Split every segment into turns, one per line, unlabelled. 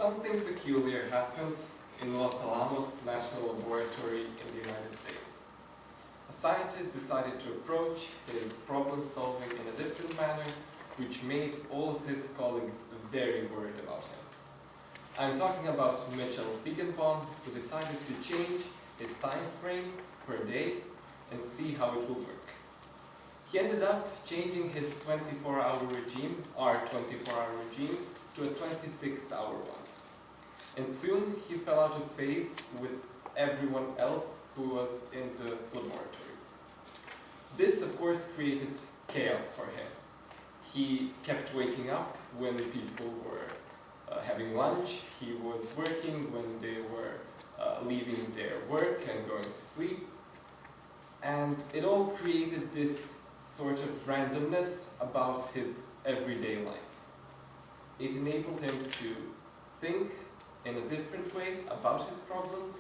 Something peculiar happened in Los Alamos National Laboratory in the United States. A scientist decided to approach his problem solving in a different manner, which made all of his colleagues very worried about him. I'm talking about Mitchell Feigenbaum, who decided to change his time frame for a day and see how it will work. He ended up changing his 24-hour regime, our 24-hour regime, to a 26-hour one. And soon he fell out of phase with everyone else who was in the laboratory. This, of course, created chaos for him. He kept waking up when people were having lunch. He was working when they were leaving their work and going to sleep. And it all created this sort of randomness about his everyday life. It enabled him to think in a different way about his problems,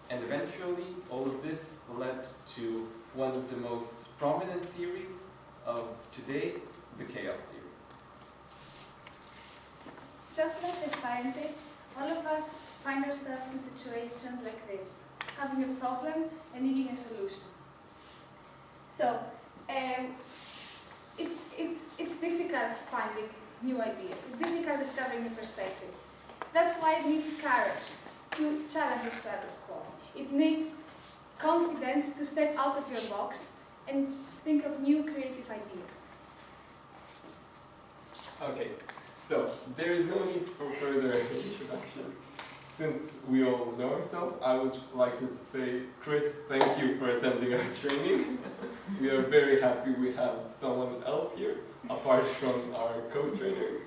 and eventually all of this led to one of the most prominent theories of today, the chaos theory.
Just like the scientists, all of us find ourselves in situations like this, having a problem and needing a solution. So, it's difficult finding new ideas. It's difficult discovering a perspective. That's why it needs courage to challenge the status quo. It needs confidence to step out of your box and think of new creative ideas.
Okay, so there is no need for further introduction. Since we all know ourselves, I would like to say, Chris, thank you for attending our training. We are very happy we have someone else here, apart from our co-trainers.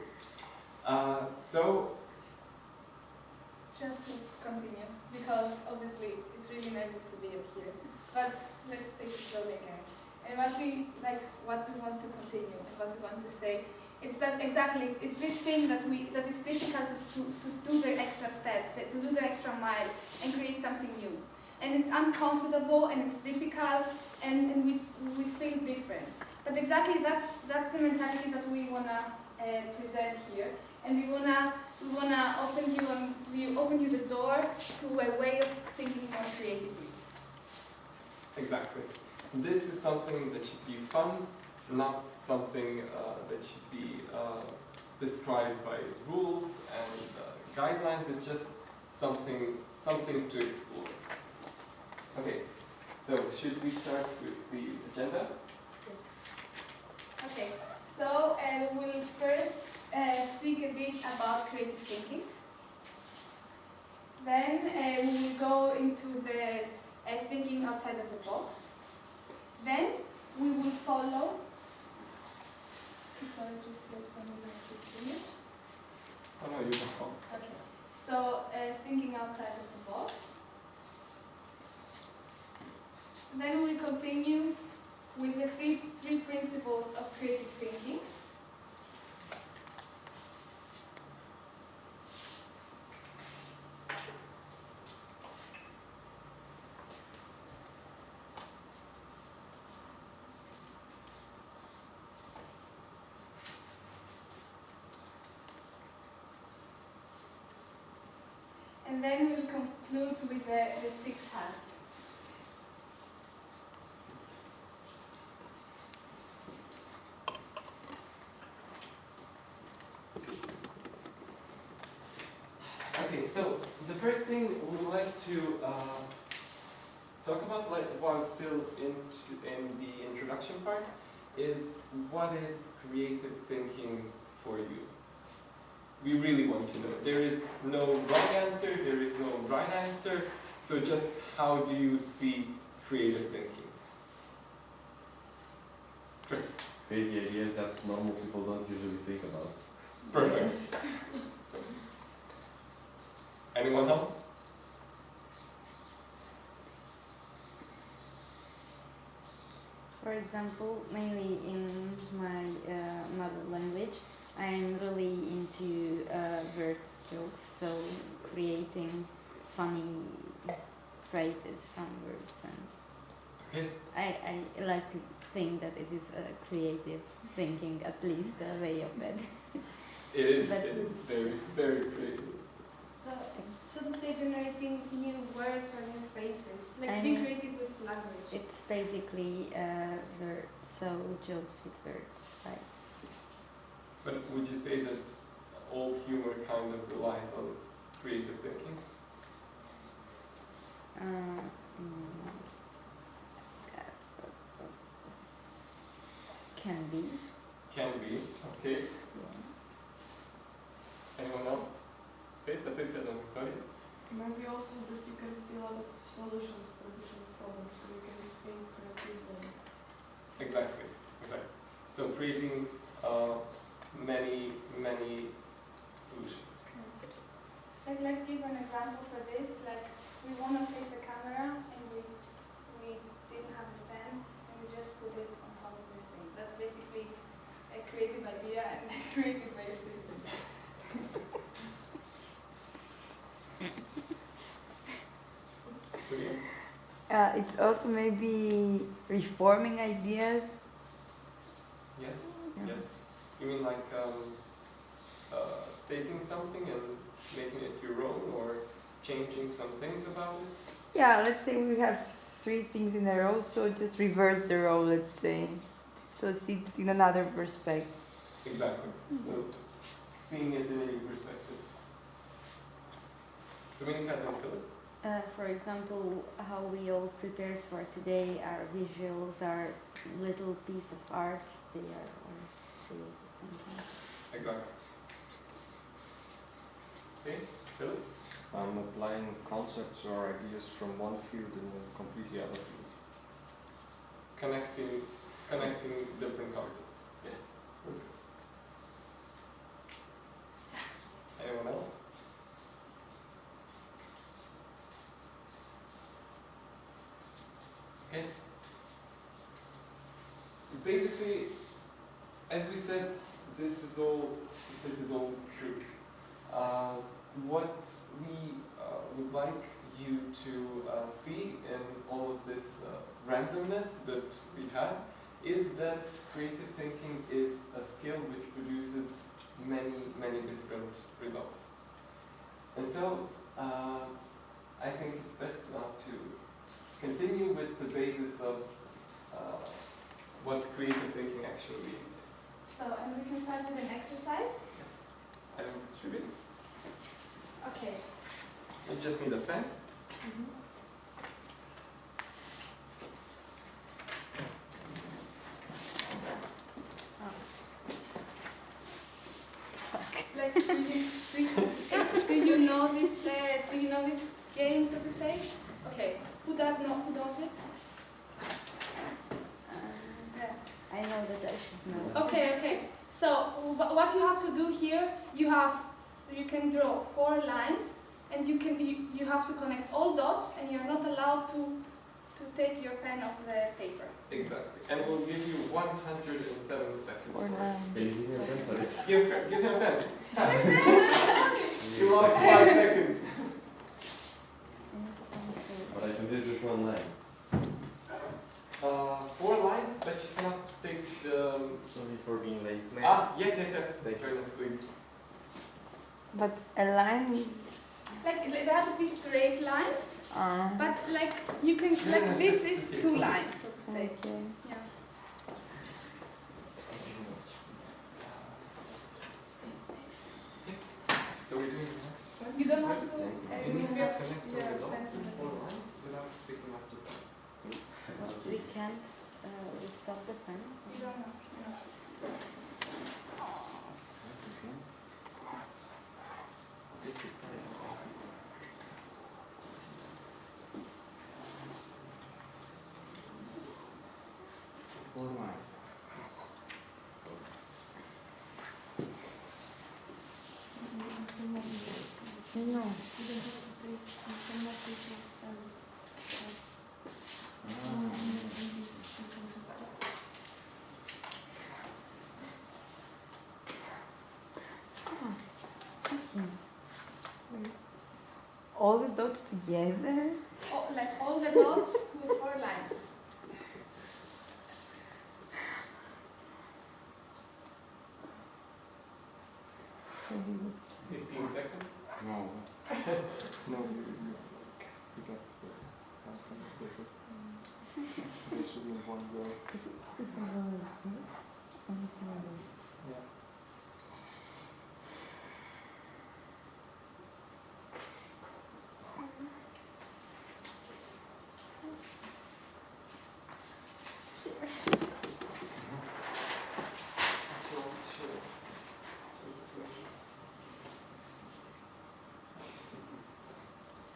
Just to continue, because obviously it's really nervous to be up here. But let's take it slowly again. And what we want to continue, and what we want to say, it's that exactly, it's this thing that it's difficult to do the extra step, to do the extra mile and create something new. And it's uncomfortable and it's difficult and we feel different. But exactly that's the mentality that we wanna present here. And we wanna open you the door to a way of thinking more creatively.
Exactly. This is something that should be fun, not something that should be described by rules and guidelines. It's just something to explore. Okay, so should we start with the agenda?
Yes. Okay, so we'll first speak a bit about creative thinking. Then we will go into the thinking outside of the box. Then we will follow. Sorry, just let me finish.
Oh no, you don't.
Okay. So thinking outside of the box. Then we continue with the three principles of creative thinking. And then we'll conclude with the 6 hands.
Okay, so the first thing we would like to talk about, while still in the introduction part, is what is creative thinking for you? We really want to know. There is no wrong answer, there is no right answer, so just how do you see creative thinking? Chris?
Crazy ideas that normal people don't usually think about.
Perfect. Anyone else?
For example, mainly in my mother language, I'm really into word jokes, so creating funny phrases from words. And
Okay.
I like to think that it is creative thinking, at least a way of it.
It is very, very creative.
So to say, generating new words or new phrases, like
And
being creative with language.
It's basically so jokes with words, right?
But would you say that all humor kind of relies on creative thinking?
Mm, can be.
Can be, okay.
Yeah.
Anyone else? Okay, Patricia and Victoria?
Maybe also that you can see a lot of solutions for different problems, so you can think creatively.
Exactly, exactly. So creating many solutions.
Like, let's give an example for this. Like, we want to place a camera and we didn't have a stand and we just put it on top of this thing. That's basically a creative idea and a creative way of saying it.
It's also maybe reforming ideas.
Yes,
Yeah.
yes. You mean like taking something and making it your own, or changing some things about it?
Yeah, let's say we have three things in a row, so just reverse the role, let's say. So see it in another perspective.
Exactly. So seeing it in a new perspective. Dominica and Philip?
For example, how we all prepared for today, our visuals, our little piece of art, they are all creative thinking.
Exactly. Okay, Philip?
I'm applying concepts or ideas from one field in a completely other field.
Connecting different concepts. Yes. Anyone else? Okay. Basically, as we said, this is all true. What we would like you to see in all of this randomness that we have is that creative thinking is a skill which produces many different results. And so I think it's best now to continue with the basis of what creative thinking actually is.
So, and we can start with an exercise.
Yes. I will distribute.
Okay.
You just need a pen.
Like, do you know this? Do you know this game, so to say? Okay. Who does it? Yeah.
I know that I should know.
Okay. So what you have to do here, you can draw 4 lines, and you have to connect all dots, and you're not allowed to take your pen off the paper.
Exactly. And we'll give you 107 seconds.
Or
for it.
Can you give me a pen for it?
Give him a pen. You lost 5 seconds.
But I can do just one line.
4 lines, but you cannot take the...
Sorry for being late.
Yes. Join us, please.
But a line is.
Like, they have to be straight lines, but like you can,
No,
like
no,
this
okay,
is
okay,
2
cool.
lines, so to say.
Okay.
Yeah.
So we're doing the next step.
You don't have to
You need
remove
to
your
connect all the dots with 4
pen.
lines without taking off the pen.
We can't lift up the pen.
You don't know.
Four lines.
No. All the dots together?
Like all the dots with 4 lines.
Fifteen seconds.
No. No, you get the half and the paper. This should be in one go. Yeah.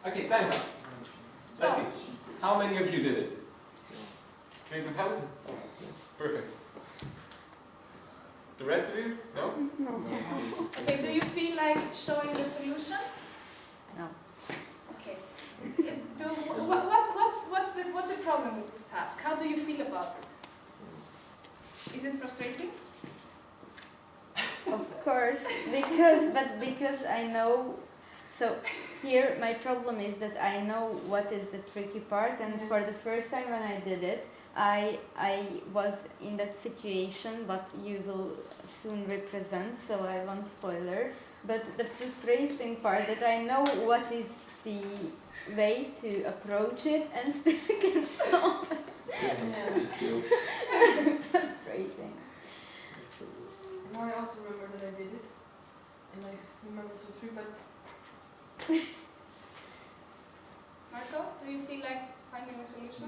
Okay, time's up.
So,
Let's see. How many of you did it? Raise your hands. Perfect. The rest of you? No?
okay, do you feel like showing the solution?
No.
Okay. What's the problem with this task? How do you feel about it? Is it frustrating?
Of course, because I know. So here my problem is that I know what is the tricky part, and for the first time when I did it, I was in that situation, but you will soon represent, so I won't spoiler. But the frustrating part that I know what is the way to approach it and still can solve it. Frustrating.
Now I also remember that I did it, and I remember so true, but
Marco, do you feel like finding a solution?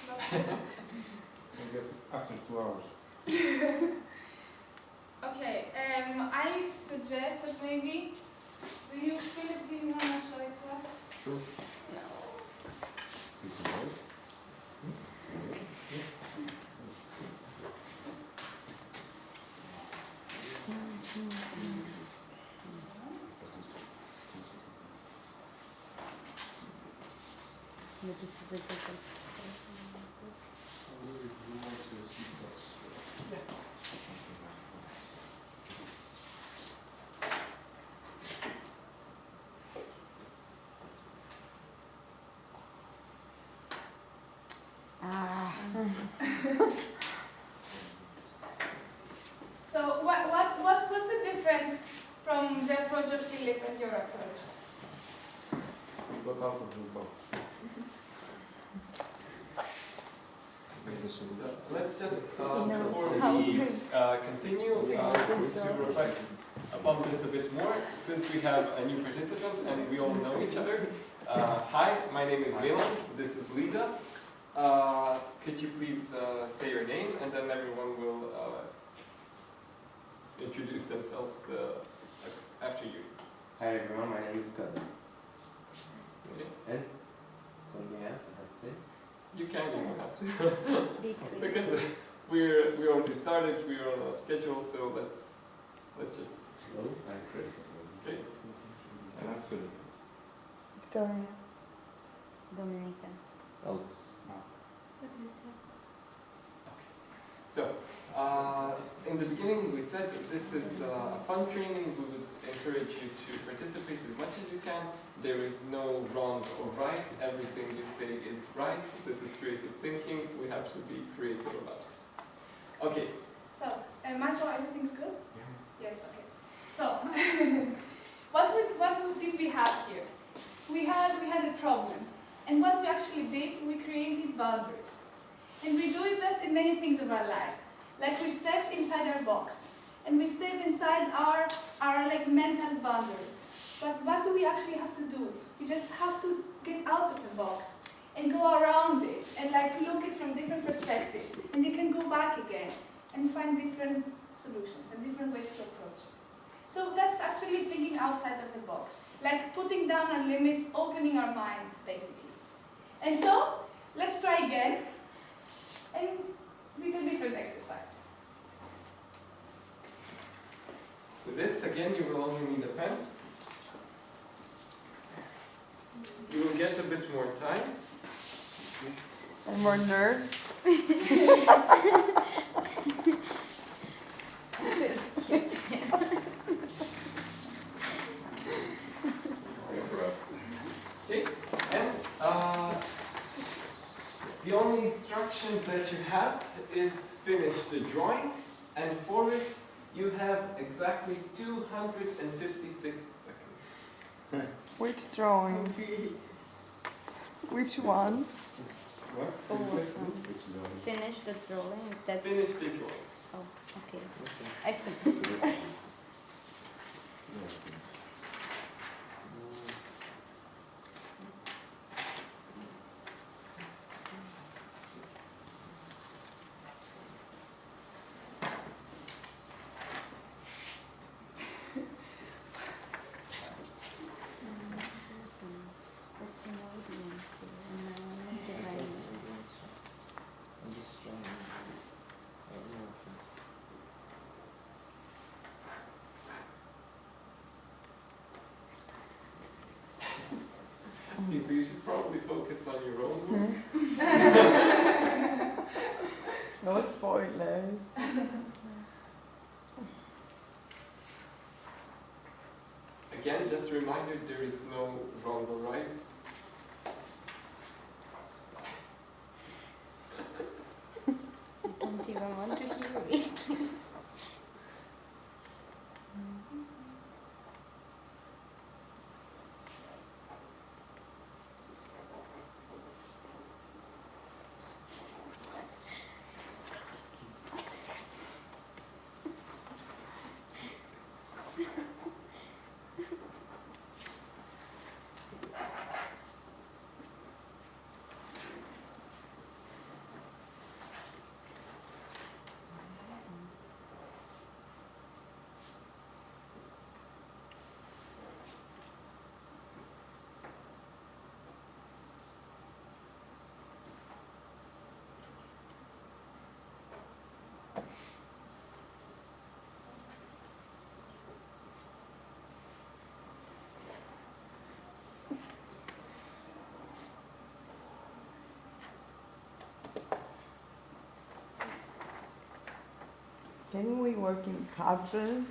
No.
Not
I get after 2 hours.
Okay, I suggest that maybe, do you want to show it to us?
Sure.
But this is a good
So what's the difference from the approach of Philip and your approach?
We got out of the box.
Let's just,
knows
before
how
we
to-
continue, to reflect upon this a bit more, since we have a new participant and we all know each other. Hi, my name is Milan, this is Lida. Could you please say your name, and then everyone will introduce themselves after you.
Hi everyone, my name is Scott.
Okay?
And something else I have to say?
You can, you don't have to.
Be quick.
Because we already started, we're on a schedule, so let's just.
Hello, I'm Chris.
Okay.
And I'm Philip.
Victoria.
Dominica.
Alex.
So, in the beginning we said that this is a fun training. We would encourage you to participate as much as you can. There is no wrong or right. Everything you say is right. This is creative thinking. We have to be creative about it. Okay.
So, Marco, everything's good? Yes, okay. So, what did we have here? We had a problem. And what we actually did, we created boundaries. And we do this in many things of our life. Like we step inside our box. And we step inside our like mental boundaries. But what do we actually have to do? We just have to get out of the box and go around it and like look it from different perspectives. And you can go back again and find different solutions and different ways to approach. So that's actually thinking outside of the box. Like putting down our limits, opening our mind, basically. And so, let's try again and with a different exercise.
For this, again, you will only need a pen. You will get a bit more time.
And more nerves.
Okay, and the only instruction that you have is finish the drawing, and for it you have exactly 256 seconds.
Which
So
drawing?
creative.
Which one?
What?
Oh,
Which drawing?
finish the drawing. That's
Finish the drawing.
oh, okay. I finished.
I'm just trying. I don't know if it's.
Okay, so you should probably focus on your own work.
No spoilers.
Again, just a reminder, there is no wrong or right.
I don't even want to hear it.
Can we work in couples?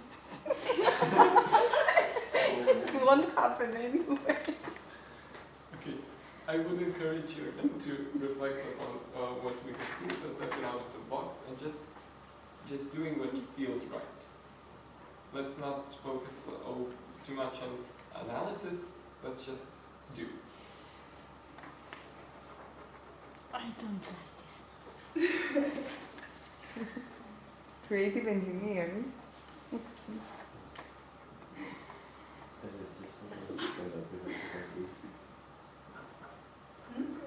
It won't happen anyway.
Okay, I would encourage you again to reflect on what we can see, so stepping out of the box and just doing what feels right. Let's not focus too much on analysis, let's just do.
I don't like this.
Creative engineers.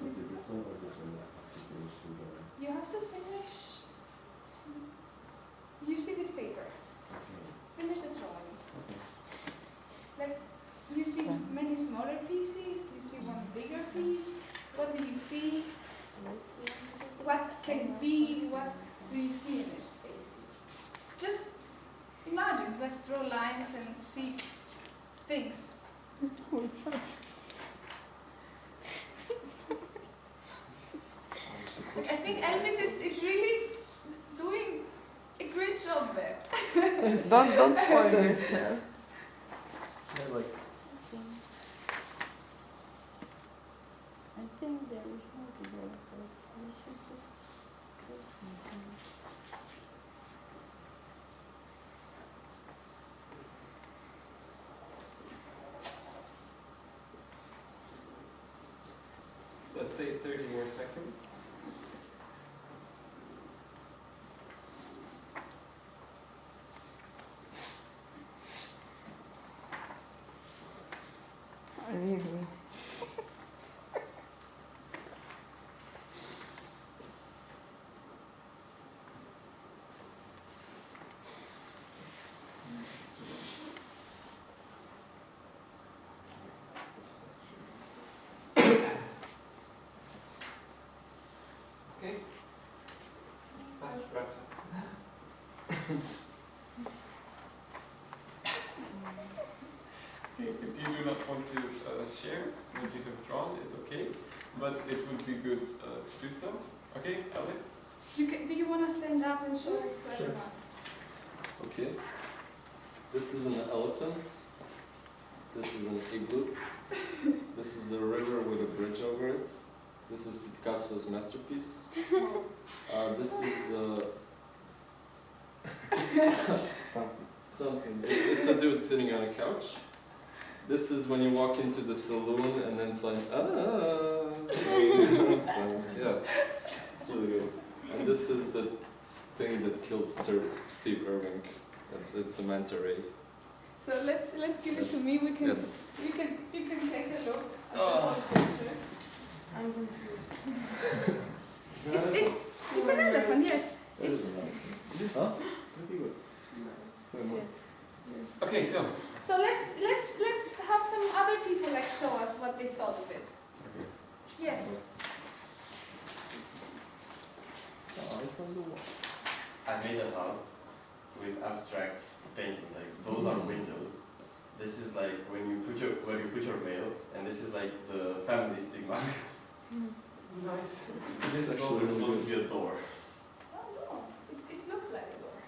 Is it this one or this one that have to finish the drawing?
You have to finish. You see this paper.
Okay.
Finish the drawing.
Okay.
Like, you see many smaller pieces, you see one bigger piece. What do you see? What can it be? What do you see in it, basically? Just imagine, let's draw lines and see things. Like, I think Elvis is really doing a great job there.
Don't spoil yourself.
I like
I think there is no developer. We should just do something.
Let's say 30 more seconds.
Really.
Okay? That's right. Okay, if you do not want to share what you have drawn, it's okay, but it would be good to do so. Okay, Elvis?
Do you want to stand up and show it to
Sure.
everyone?
Okay. This is an elephant. This is an igloo. This is a river with a bridge over it. This is Picasso's masterpiece. This is
Something.
something. It's a dude sitting on a couch. This is when you walk into the saloon and then it's like, so, yeah, it's really good. And this is the thing that killed Steve Irving. It's a manta ray.
So let's give it to me. We can
Yes.
you can take a look at the
Oh.
whole picture.
I'm confused.
It's an elephant, yes. It's
Huh?
Okay, so
so let's have some other people like show us what they thought of it. Yes.
Oh, it's on the wall.
I made a house with abstract paintings. Like those are windows. This is like when you put your mail, and this is like the family stigma.
nice.
This is
actually
also
really
supposed to be a door.
Oh no, it looks like a door.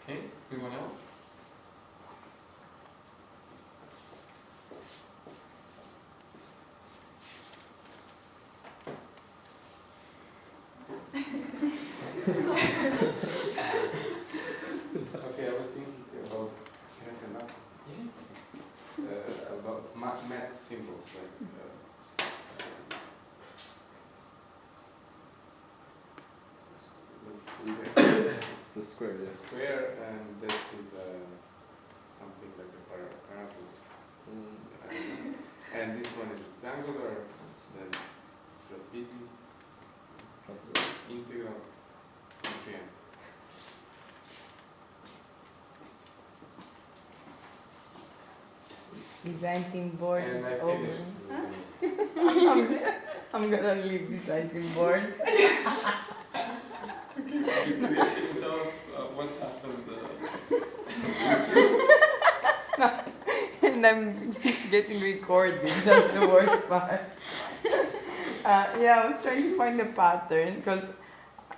Okay, anyone else? Okay, I was thinking about about math symbols like
It's the square,
a
yes.
square, and this is something like a parabola. And this one is rectangular, then trapezium, integral, and triangle.
Design team board
And I
is over.
finished.
I'm gonna leave design team board.
Can you tell us what happened?
And I'm getting recorded. That's the worst part. Yeah, I was trying to find a pattern because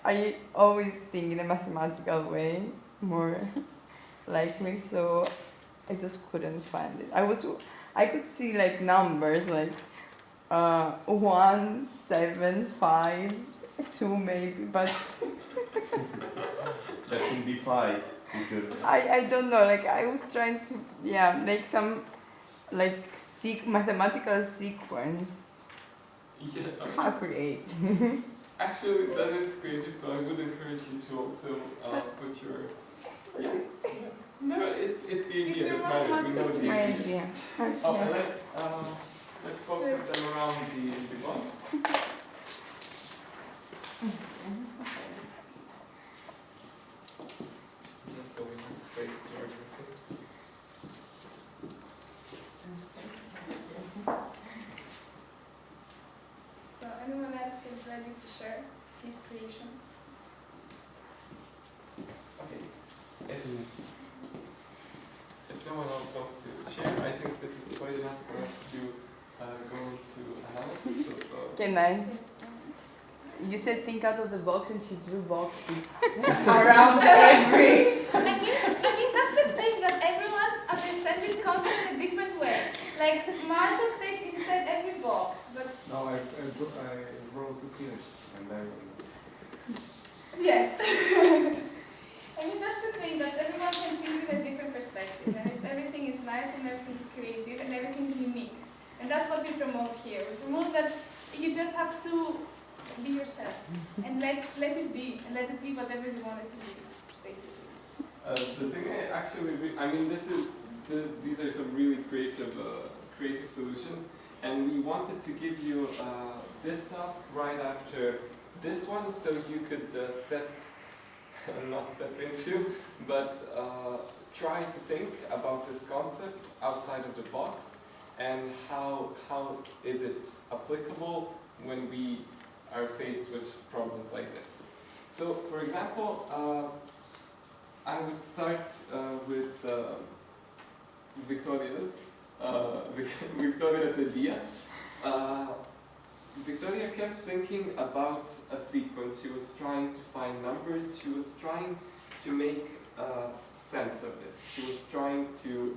I always think in a mathematical way, more likely. So I just couldn't find it. I could see like numbers like 1, 7, 5, 2 maybe, but
That can be pi if you're.
I don't know, like I was trying to, make some like mathematical sequence.
Yeah,
How create?
actually, that is creative, so I would encourage you to also put your. Yeah. No, it's the idea
It's your
that matters. We know
mathematics.
the
My
idea.
idea.
Oh,
Yeah.
let's focus them around the box. Just so we have space for everything.
So anyone else feels ready to share his creation?
Okay. If no one else wants to share, I think this is quite enough for us to go into analysis of.
Can I? You said think out of the box, and she drew boxes around every.
I mean that's the thing that everyone's understand this concept in a different way. Like Marcus said every box, but
No, I wrote to finish and I
yes. I mean that's the thing that everyone can see it with a different perspective, and everything is nice and everything is creative and everything is unique, and that's what we promote here. We promote that you just have to be yourself and let it be, and let it be whatever you want it to be, basically.
The thing I mean, these are some really creative solutions, and we wanted to give you this task right after this one, so you could not step into, but try to think about this concept outside of the box, and how is it applicable when we are faced with problems like this. So, for example, I would start with Victoria's idea. Victoria kept thinking about a sequence. She was trying to find numbers. She was trying to make sense of this. She was trying to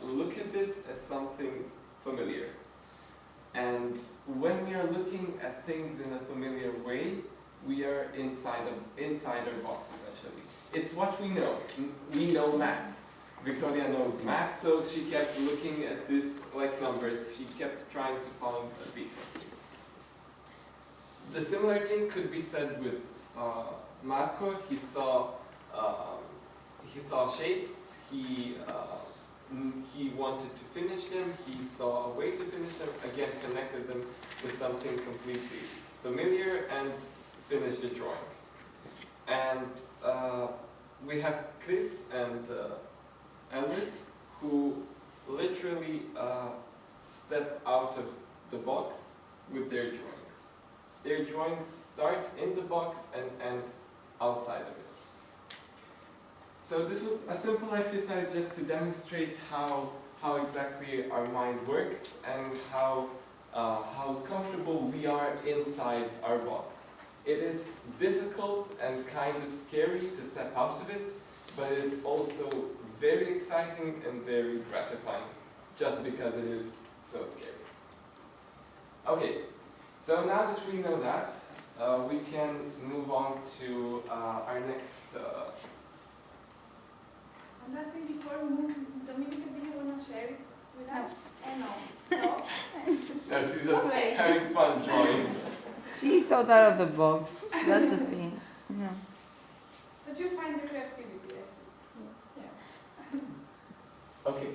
look at this as something familiar. And when we are looking at things in a familiar way, we are inside our box, essentially. It's what we know. We know math. Victoria knows math, so she kept looking at this like numbers. She kept trying to find a sequence. The similar thing could be said with Marco. He saw shapes. He wanted to finish them. He saw a way to finish them. Again, connected them with something completely familiar and finished the drawing. And we have Chris and Elvis, who literally step out of the box with their drawings. Their drawings start in the box and end outside of it. So this was a simple exercise just to demonstrate how exactly our mind works and how comfortable we are inside our box. It is difficult and kind of scary to step out of it, but it is also very exciting and very gratifying, just because it is so scary. Okay, so now that we know that, we can move on to our next.
One last thing before we move, Dominica, do you want to share it with us? No. No?
No, she's just having fun drawing.
She's thought out of the box. That's the thing. Yeah.
But you find the creativity, yes. Yes.
Okay,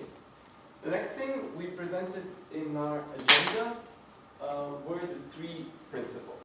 the next thing we presented in our agenda were the 3 principles.